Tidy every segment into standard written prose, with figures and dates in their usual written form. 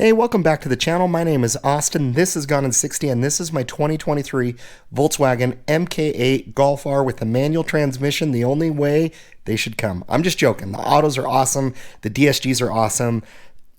Hey, welcome back to the channel. My name is Austin. This is Gone in 60, and this is my 2023 Volkswagen MK8 Golf R with a manual transmission, the only way they should come. I'm just joking. The autos are awesome. The DSGs are awesome.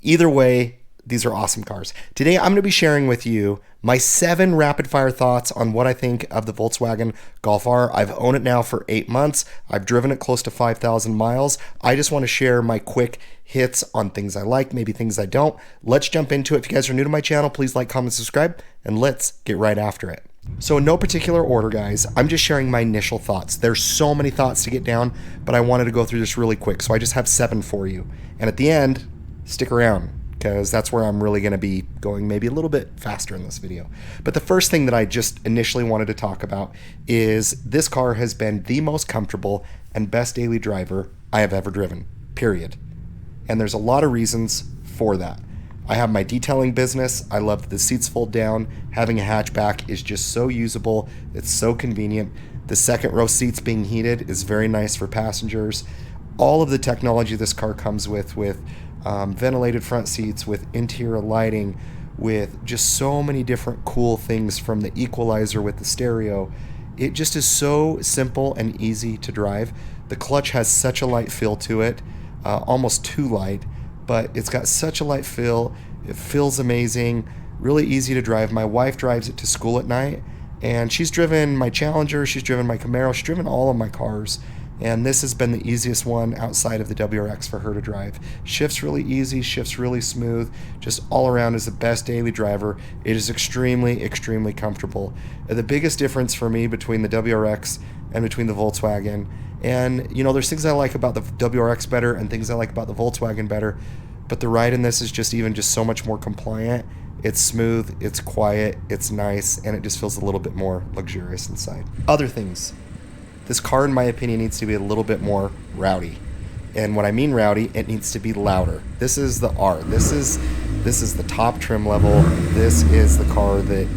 Either way, these are awesome cars. Today, I'm going to be sharing with you my 7 rapid-fire thoughts on what I think of the Volkswagen Golf R. I've owned it now for 8 months. I've driven it close to 5,000 miles. I just want to share my quick hits on things I like, maybe things I don't. Let's jump into it. If you guys are new to my channel, please like, comment, subscribe, and let's get right after it. So in no particular order, guys, I'm just sharing my initial thoughts. There's so many thoughts to get down, but I wanted to go through this really quick, so I just have 7 for you. And at the end, stick around, because that's where I'm really going to be going maybe a little bit faster in this video. But the first thing that I just initially wanted to talk about is this car has been the most comfortable and best daily driver I have ever driven, period. And there's a lot of reasons for that. I have my detailing business. I love that the seats fold down. Having a hatchback is just so usable. It's so convenient. The second row seats being heated is very nice for passengers. All of the technology this car comes with ventilated front seats, with interior lighting, with just so many different cool things, from the equalizer with the stereo. It just is so simple and easy to drive. The clutch has such a light feel to it, almost too light, but it's got such a light feel. It feels amazing, really easy to drive. My wife drives it to school at night, and she's driven my Challenger, she's driven my Camaro, she's driven all of my cars. And this has been the easiest one outside of the WRX for her to drive. Shifts really easy, shifts really smooth, just all around is the best daily driver. It is extremely, extremely comfortable. The biggest difference for me between the WRX and between the Volkswagen, and you know, there's things I like about the WRX better and things I like about the Volkswagen better, but the ride in this is just so much more compliant. It's smooth, it's quiet, it's nice, and it just feels a little bit more luxurious inside. Other things. This car, in my opinion, needs to be a little bit more rowdy. And when I mean rowdy, it needs to be louder. This is the R. This is the top trim level. This is the car that,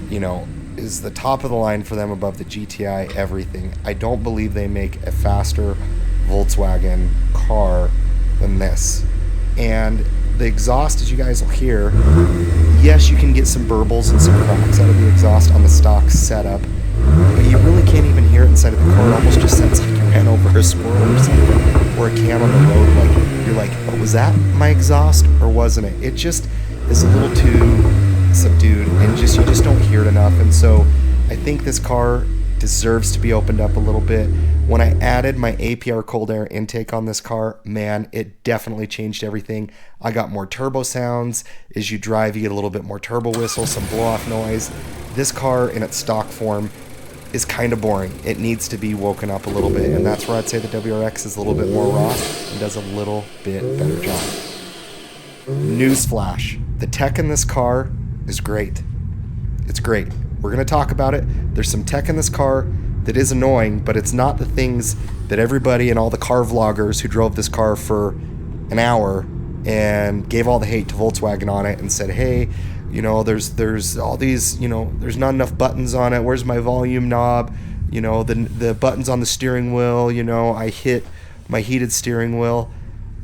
you know, is the top of the line for them, above the GTI, everything. I don't believe they make a faster Volkswagen car than this. And the exhaust, as you guys will hear, yes, you can get some burbles and some cracks out of the exhaust on the stock setup, but you really can't even hear it inside of the car. It almost just sounds like you ran over a squirrel or something, or a can on the road. Like, you're like, oh, was that my exhaust or wasn't it? It just is a little too subdued, and you just don't hear it enough. And so I think this car deserves to be opened up a little bit. When I added my APR cold air intake on this car, man, it definitely changed everything. I got more turbo sounds. As you drive, you get a little bit more turbo whistle, some blow-off noise. This car in its stock form is kind of boring. It needs to be woken up a little bit, and that's where I'd say the WRX is a little bit more raw and does a little bit better job. Newsflash, the tech in this car is great. It's great. We're going to talk about it. There's some tech in this car that is annoying, but it's not the things that everybody and all the car vloggers who drove this car for an hour and gave all the hate to Volkswagen on it and said, hey, you know, there's all these, you know, there's not enough buttons on it. Where's my volume knob? You know, the buttons on the steering wheel, you know, I hit my heated steering wheel.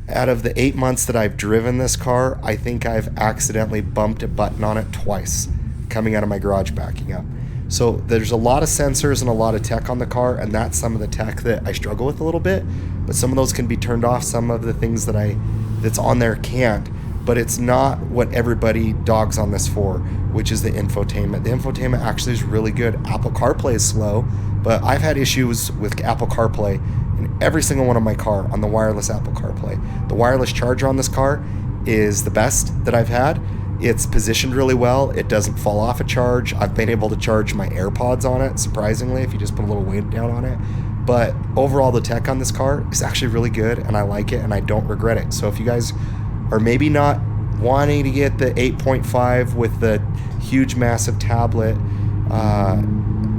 Out of the 8 months that I've driven this car, I think I've accidentally bumped a button on it twice coming out of my garage backing up. So there's a lot of sensors and a lot of tech on the car, and that's some of the tech that I struggle with a little bit. But some of those can be turned off. Some of the things that's on there can't. But it's not what everybody dogs on this for, which is the infotainment. The infotainment actually is really good. Apple CarPlay is slow, but I've had issues with Apple CarPlay in every single one of my car on the wireless Apple CarPlay. The wireless charger on this car is the best that I've had. It's positioned really well. It doesn't fall off a charge. I've been able to charge my AirPods on it, surprisingly, if you just put a little weight down on it. But overall, the tech on this car is actually really good, and I like it, and I don't regret it. So if you guys are maybe not wanting to get the 8.5 with the huge, massive tablet,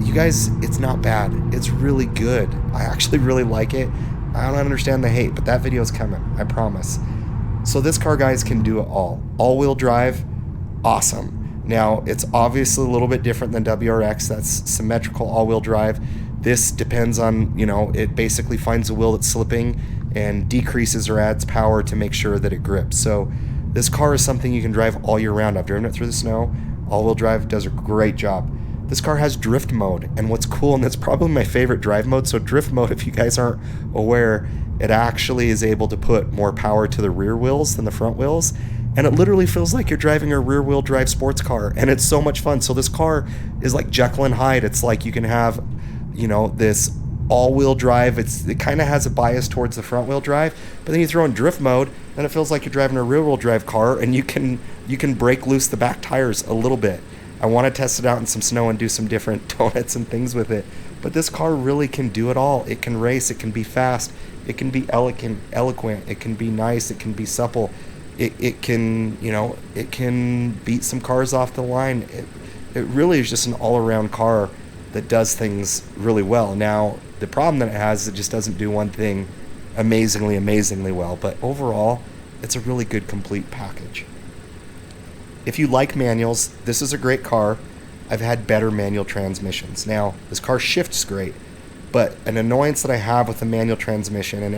you guys, it's not bad. It's really good. I actually really like it. I don't understand the hate, but that video is coming, I promise. So this car, guys, can do it all. All-wheel drive, awesome. Now, it's obviously a little bit different than WRX. That's symmetrical all-wheel drive. This depends on, you know, it basically finds a wheel that's slipping and decreases or adds power to make sure that it grips. So This car is something you can drive all year round. I've driven it through the snow. All-wheel drive does a great job. This car has drift mode, and what's cool, and that's probably my favorite drive mode, so drift mode, if you guys aren't aware, it actually is able to put more power to the rear wheels than the front wheels, and it literally feels like you're driving a rear-wheel drive sports car, and it's so much fun. So this car is like Jekyll and Hyde. It's like you can have, you know, this all-wheel drive. It kind of has a bias towards the front-wheel drive, but then you throw in drift mode, and it feels like you're driving a rear-wheel drive car, and you can break loose the back tires a little bit. I want to test it out in some snow and do some different donuts and things with it. But this car really can do it all. It can race, it can be fast, it can be eloquent, it can be nice, it can be supple. It can, you know, it can beat some cars off the line. It really is just an all-around car that does things really well. Now, the problem that it has is it just doesn't do one thing amazingly well. But overall, it's a really good complete package. If you like manuals, this is a great car. I've had better manual transmissions. Now, this car shifts great, but an annoyance that I have with the manual transmission, and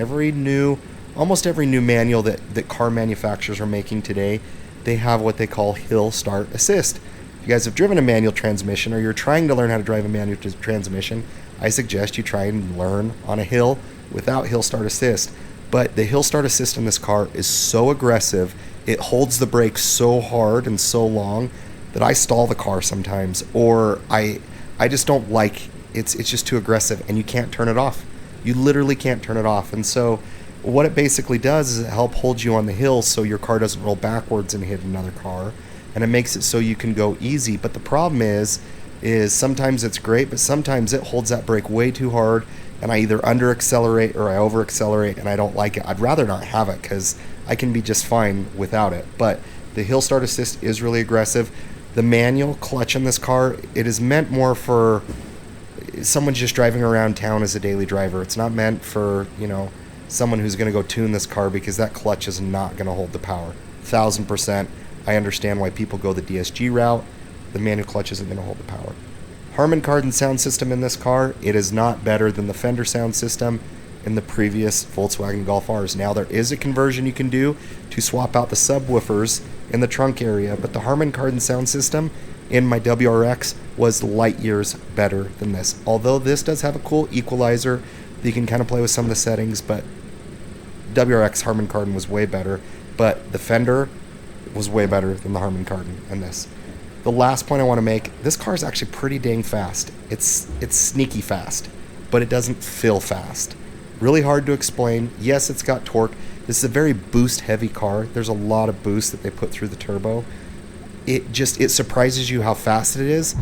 almost every new manual that car manufacturers are making today, they have what they call hill start assist. If you guys have driven a manual transmission, or you're trying to learn how to drive a manual transmission, I suggest you try and learn on a hill without hill start assist. But the hill start assist in this car is so aggressive, it holds the brake so hard and so long that I stall the car sometimes, or I just don't like it's just too aggressive, and you can't turn it off. You literally can't turn it off. And so what it basically does is it helps hold you on the hill so your car doesn't roll backwards and hit another car, and it makes it so you can go easy. But the problem is sometimes it's great, but sometimes it holds that brake way too hard, and I either under accelerate or I over accelerate, and I don't like it. I'd rather not have it because I can be just fine without it. But the hill start assist is really aggressive. The manual clutch in this car, it is meant more for someone just driving around town as a daily driver. It's not meant for, you know, someone who's going to go tune this car, because that clutch is not going to hold the power. 1000%. I understand why people go the DSG route. The manual clutch isn't going to hold the power. Harman Kardon sound system in this car, it is not better than the Fender sound system in the previous Volkswagen Golf Rs. Now, there is a conversion you can do to swap out the subwoofers in the trunk area, but the Harman Kardon sound system in my WRX was light years better than this. Although this does have a cool equalizer that you can kind of play with some of the settings, but WRX Harman Kardon was way better, but the Fender was way better than the Harman Kardon in this. The last point I want to make, this car is actually pretty dang fast. It's sneaky fast, but it doesn't feel fast. Really hard to explain. Yes, it's got torque. This is a very boost heavy car. There's a lot of boost that they put through the turbo. It surprises you how fast it is,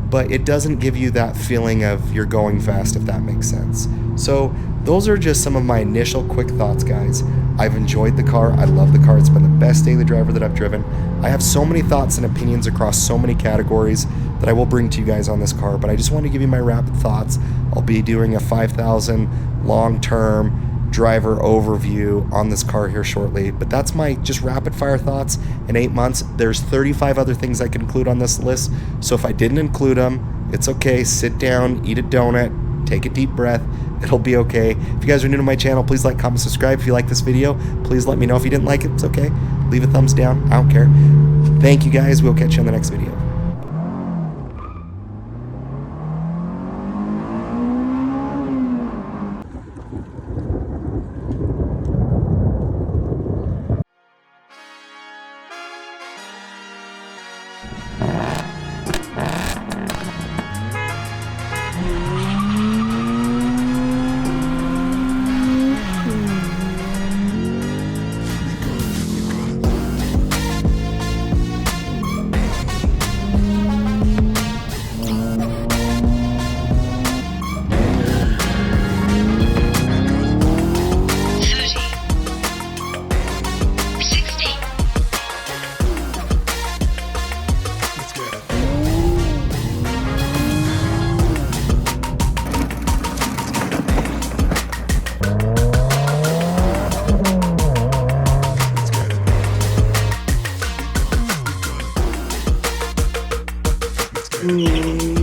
but it doesn't give you that feeling of you're going fast, if that makes sense. So those are just some of my initial quick thoughts, guys. I've enjoyed the car. I love the car. It's been the best daily driver that I've driven. I have so many thoughts and opinions across so many categories that I will bring to you guys on this car, but I just want to give you my rapid thoughts. I'll be doing a 5,000 long-term driver overview on this car here shortly, but that's my just rapid fire thoughts in 8 months. There's 35 other things I could include on this list, so if I didn't include them, it's okay. Sit down, eat a donut, take a deep breath. It'll be okay. If you guys are new to my channel, please like, comment, subscribe. If you like this video, please let me know. If you didn't like it, it's okay. Leave a thumbs down. I don't care. Thank you, guys. We'll catch you on the next video. Mm.